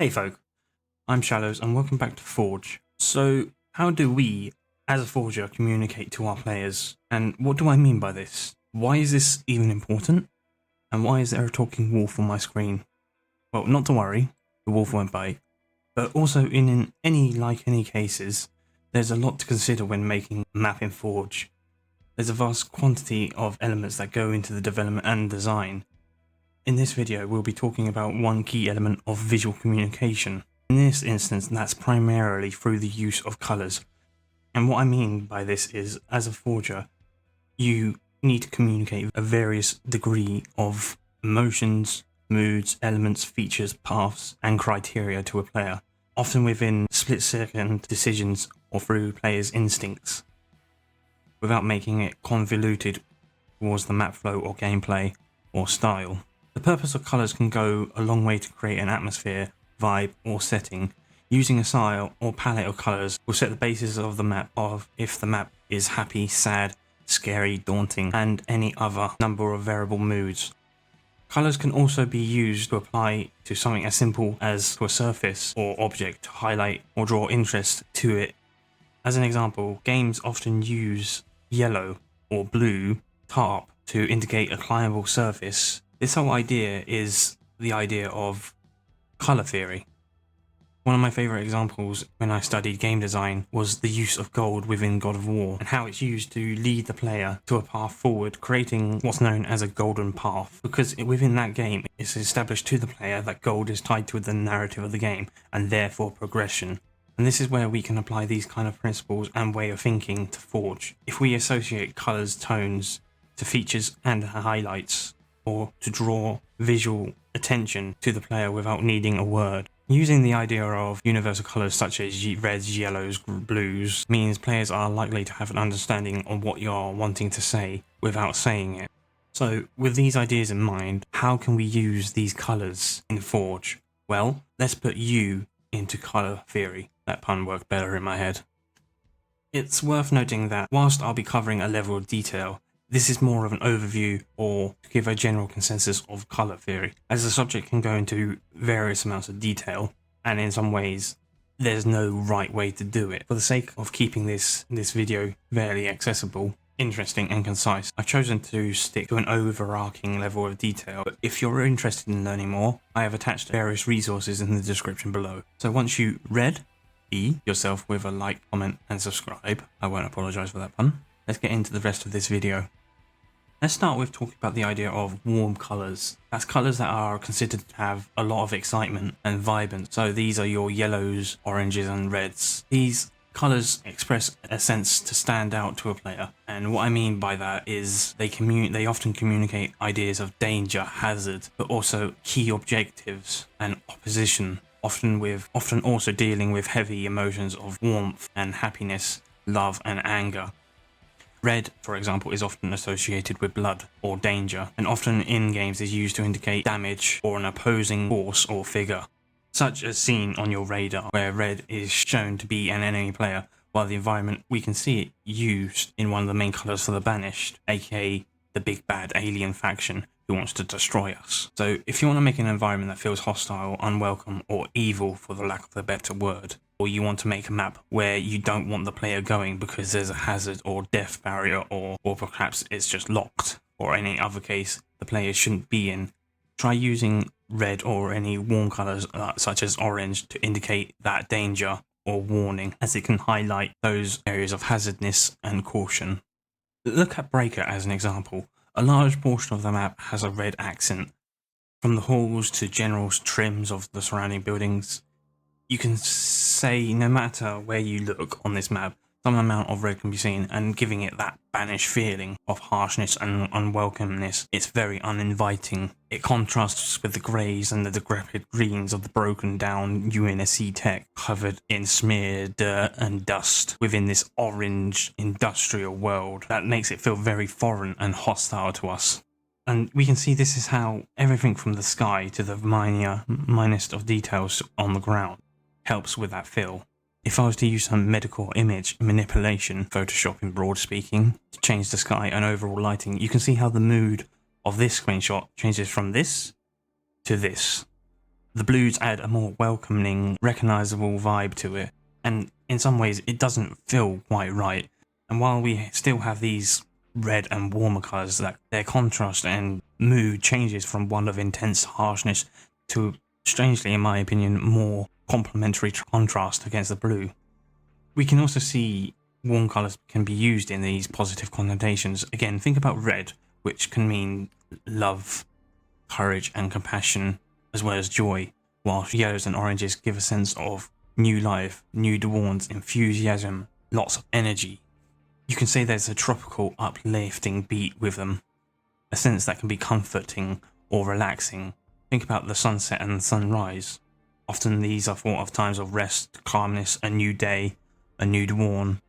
Hey folk, I'm Shallows and welcome back to Forge. So how do we, as a forger, communicate to our players? And what do I mean by this? Why is this even important? And why is there a talking wolf on my screen? Well, not to worry, the wolf won't bite. But also in any cases, there's a lot to consider when making a map in Forge. There's a vast quantity of elements that go into the development and design. In this video, we'll be talking about one key element of visual communication. In this instance, that's primarily through the use of colours. And what I mean by this is, as a forger, you need to communicate a various degree of emotions, moods, elements, features, paths, and criteria to a player, often within split-second decisions or through players' instincts, without making it convoluted towards the map flow or gameplay or style. The purpose of colours can go a long way to create an atmosphere, vibe, or setting. Using a style or palette of colours will set the basis of the map of if the map is happy, sad, scary, daunting, and any other number of variable moods. Colours can also be used to apply to something as simple as to a surface or object to highlight or draw interest to it. As an example, games often use yellow or blue tarp to indicate a climbable surface. This whole idea is the idea of colour theory. One of my favourite examples when I studied game design was the use of gold within God of War and how it's used to lead the player to a path forward, creating what's known as a golden path, because within that game it's established to the player that gold is tied to the narrative of the game and therefore progression. And this is where we can apply these kind of principles and way of thinking to Forge. If we associate colours, tones to features and highlights, or to draw visual attention to the player without needing a word. Using the idea of universal colours such as reds, yellows, blues means players are likely to have an understanding of what you're wanting to say without saying it. So with these ideas in mind, how can we use these colours in Forge? Well, let's put you into colour theory. That pun worked better in my head. It's worth noting that whilst I'll be covering a level of detail, this is more of an overview or to give a general consensus of colour theory, as the subject can go into various amounts of detail, and in some ways there's no right way to do it. For the sake of keeping this video fairly accessible, interesting and concise, I've chosen to stick to an overarching level of detail. But if you're interested in learning more, I have attached various resources in the description below. So once you read yourself with a like, comment and subscribe, I won't apologise for that pun. Let's get into the rest of this video. Let's start with talking about the idea of warm colours. That's colours that are considered to have a lot of excitement and vibrance. So these are your yellows, oranges and reds. These colours express a sense to stand out to a player. And what I mean by that is they often communicate ideas of danger, hazard, but also key objectives and opposition. Often also dealing with heavy emotions of warmth and happiness, love and anger. Red, for example, is often associated with blood or danger, and often in games is used to indicate damage or an opposing force or figure, such as seen on your radar, where red is shown to be an enemy player, while the environment we can see it used in one of the main colours for the Banished, aka the big bad alien faction who wants to destroy us. So if you want to make an environment that feels hostile, unwelcome, or evil for the lack of a better word, or you want to make a map where you don't want the player going because there's a hazard or death barrier, or perhaps it's just locked, or any other case the player shouldn't be in, try using red or any warm colours such as orange to indicate that danger or warning, as it can highlight those areas of hazardness and caution. Look at Breaker as an example. A large portion of the map has a red accent. From the halls to general trims of the surrounding buildings, you can say no matter where you look on this map, some amount of red can be seen, and giving it that banished feeling of harshness and unwelcomeness. It's very uninviting. It contrasts with the greys and the decrepit greens of the broken down UNSC tech covered in smeared dirt and dust within this orange industrial world that makes it feel very foreign and hostile to us. And we can see this is how everything from the sky to the minest of details on the ground helps with that feel. If I was to use some medical image manipulation, Photoshop in broad speaking, to change the sky and overall lighting, you can see how the mood of this screenshot changes from this to this. The blues add a more welcoming, recognizable vibe to it, and in some ways it doesn't feel quite right. And while we still have these red and warmer colours, that their contrast and mood changes from one of intense harshness to, strangely in my opinion, more complementary contrast against the blue. We can also see warm colours can be used in these positive connotations. Again, think about red, which can mean love, courage and compassion, as well as joy, whilst yellows and oranges give a sense of new life, new dawns, enthusiasm, lots of energy. You can say there's a tropical, uplifting beat with them, a sense that can be comforting or relaxing. Think about the sunset and the sunrise. Often these are thought of times of rest, calmness, a new day, a new dawn.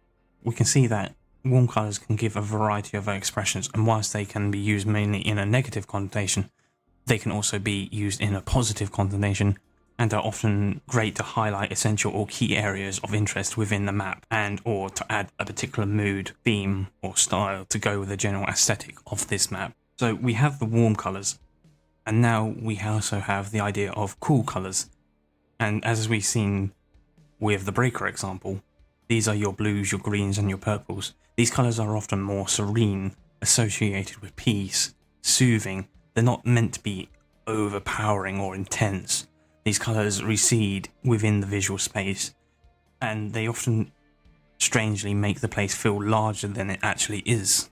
We can see that warm colours can give a variety of expressions, and whilst they can be used mainly in a negative connotation, they can also be used in a positive connotation, and are often great to highlight essential or key areas of interest within the map, and or to add a particular mood, theme or style to go with the general aesthetic of this map. So we have the warm colours, and now we also have the idea of cool colours. And as we've seen with the Breaker example, these are your blues, your greens and your purples. These colours are often more serene, associated with peace, soothing. They're not meant to be overpowering or intense. These colours recede within the visual space, and they often strangely make the place feel larger than it actually is.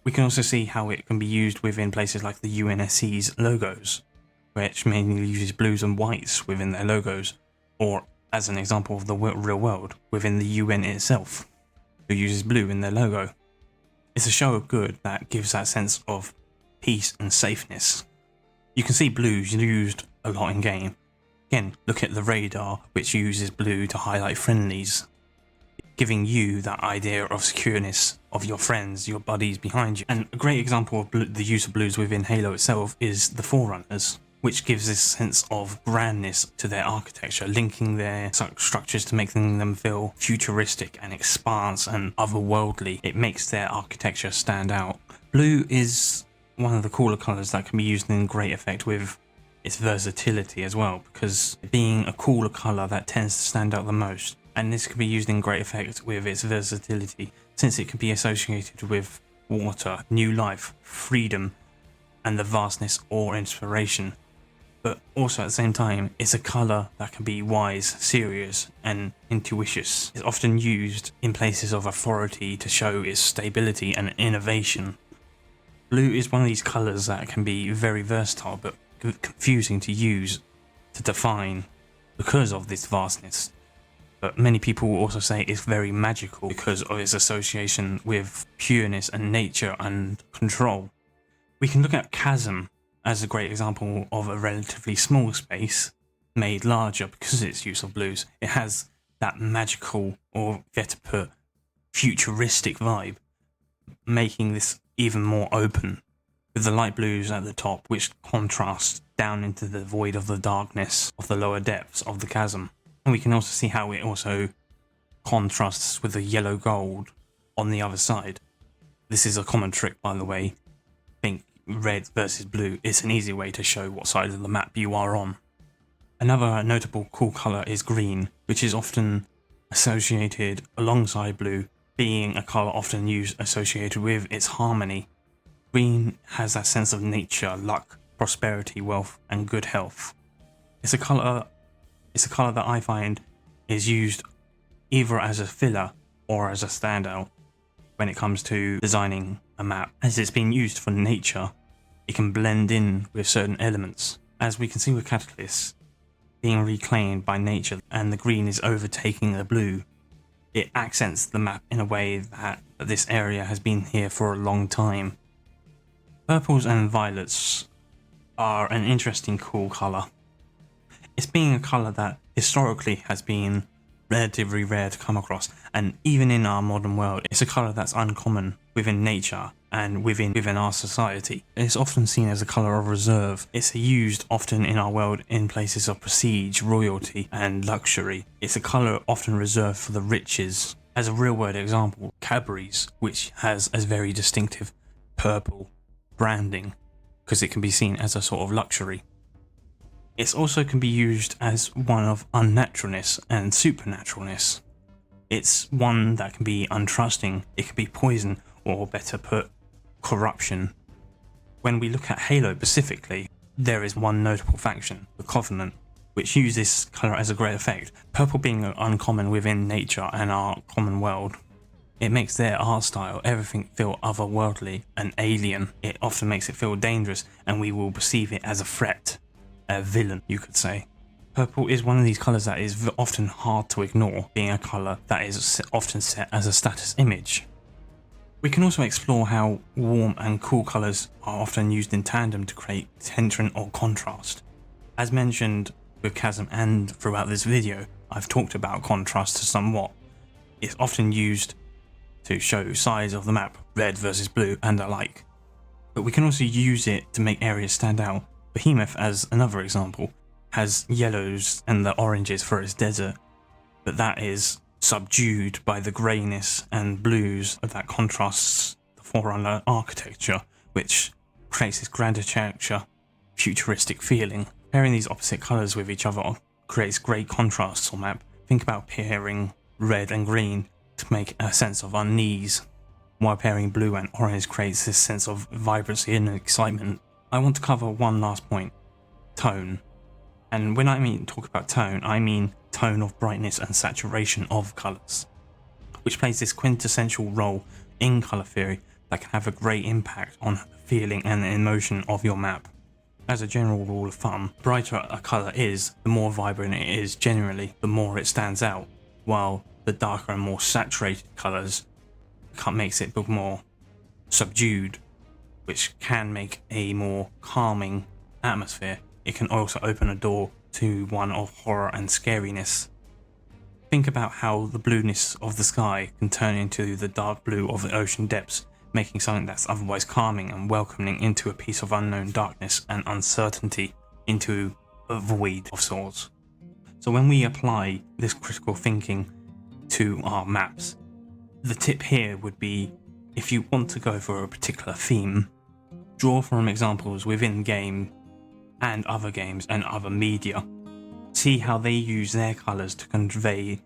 We can also see how it can be used within places like the UNSC's logos, which mainly uses blues and whites within their logos, or as an example of the real world, within the UN itself, who uses blue in their logo. It's a show of good that gives that sense of peace and safeness. You can see blues used a lot in game. Again, look at the radar, which uses blue to highlight friendlies, giving you that idea of secureness of your friends, your buddies behind you. And a great example of the use of blues within Halo itself is the Forerunners, which gives this sense of grandness to their architecture, linking their structures to making them feel futuristic and expanse and otherworldly. It makes their architecture stand out. Blue is one of the cooler colours that can be used in great effect with its versatility as well, because being a cooler colour that tends to stand out the most. And this can be used in great effect with its versatility, since it can be associated with water, new life, freedom, and the vastness or inspiration. But also at the same time, it's a colour that can be wise, serious, and intuitious. It's often used in places of authority to show its stability and innovation. Blue is one of these colours that can be very versatile but confusing to use, to define, because of this vastness. But many people also say it's very magical because of its association with pureness and nature and control. We can look at Chasm as a great example of a relatively small space made larger because of its use of blues. It has that magical, or better put, futuristic vibe, making this even more open, with the light blues at the top, which contrasts down into the void of the darkness of the lower depths of the chasm. And we can also see how it also contrasts with the yellow gold on the other side. This is a common trick, by the way. Think red versus blue. It's an easy way to show what side of the map you are on. Another notable cool colour is green, which is often associated alongside blue, being a colour often used associated with its harmony. Green has that sense of nature, luck, prosperity, wealth, and good health. It's a colour that I find is used either as a filler or as a standout when it comes to designing a map. As it's been used for nature, it can blend in with certain elements. As we can see with Catalyst being reclaimed by nature and the green is overtaking the blue, it accents the map in a way that this area has been here for a long time. Purples and violets are an interesting cool colour. It's being a colour that historically has been relatively rare to come across, and even in our modern world, it's a colour that's uncommon within nature and within our society. It's often seen as a colour of reserve. It's used often in our world in places of prestige, royalty, and luxury. It's a colour often reserved for the riches. As a real world example, Cadbury's, which has a very distinctive purple branding, because it can be seen as a sort of luxury. It also can be used as one of unnaturalness and supernaturalness. It's one that can be untrusting, it can be poison, or better put, corruption. When we look at Halo specifically, there is one notable faction, the Covenant, which use this colour as a great effect, purple being uncommon within nature and our common world. It makes their art style, everything feel otherworldly and alien. It often makes it feel dangerous and we will perceive it as a threat, a villain you could say. Purple is one of these colours that is often hard to ignore, being a colour that is often set as a status image. We can also explore how warm and cool colours are often used in tandem to create tension or contrast. As mentioned with Chasm and throughout this video, I've talked about contrast somewhat. It's often used to show sides of the map, red versus blue and the like. But we can also use it to make areas stand out. Behemoth, as another example, has yellows and the oranges for its desert, but that is subdued by the greyness and blues that contrasts the Forerunner architecture, which creates this grander texture, futuristic feeling. Pairing these opposite colours with each other creates great contrasts on map. Think about pairing red and green to make a sense of unease, while pairing blue and orange creates this sense of vibrancy and excitement. I want to cover one last point, tone. And when I talk about tone, I mean tone of brightness and saturation of colours, which plays this quintessential role in colour theory that can have a great impact on the feeling and the emotion of your map. As a general rule of thumb, the brighter a colour is, the more vibrant it is generally, the more it stands out, while the darker and more saturated colours makes it look more subdued, which can make a more calming atmosphere. It can also open a door to one of horror and scariness. Think about how the blueness of the sky can turn into the dark blue of the ocean depths, making something that's otherwise calming and welcoming into a piece of unknown darkness and uncertainty into a void of sorts. So when we apply this critical thinking to our maps, the tip here would be, if you want to go for a particular theme, draw from examples within game and other games and other media. See how they use their colours to convey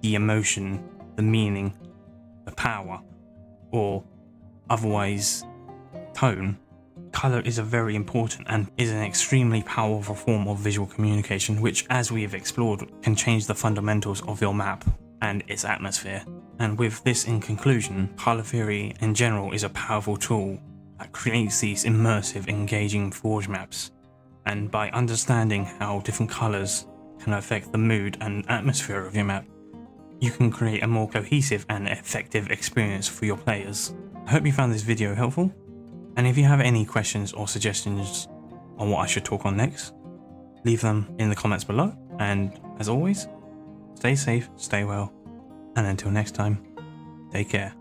the emotion, the meaning, the power, or otherwise tone. Colour is a very important and is an extremely powerful form of visual communication, which, as we have explored, can change the fundamentals of your map and its atmosphere. And with this in conclusion, colour theory in general is a powerful tool that creates these immersive, engaging Forge maps. And by understanding how different colours can affect the mood and atmosphere of your map, you can create a more cohesive and effective experience for your players. I hope you found this video helpful, and if you have any questions or suggestions on what I should talk on next, leave them in the comments below, and as always, stay safe, stay well, and until next time, take care.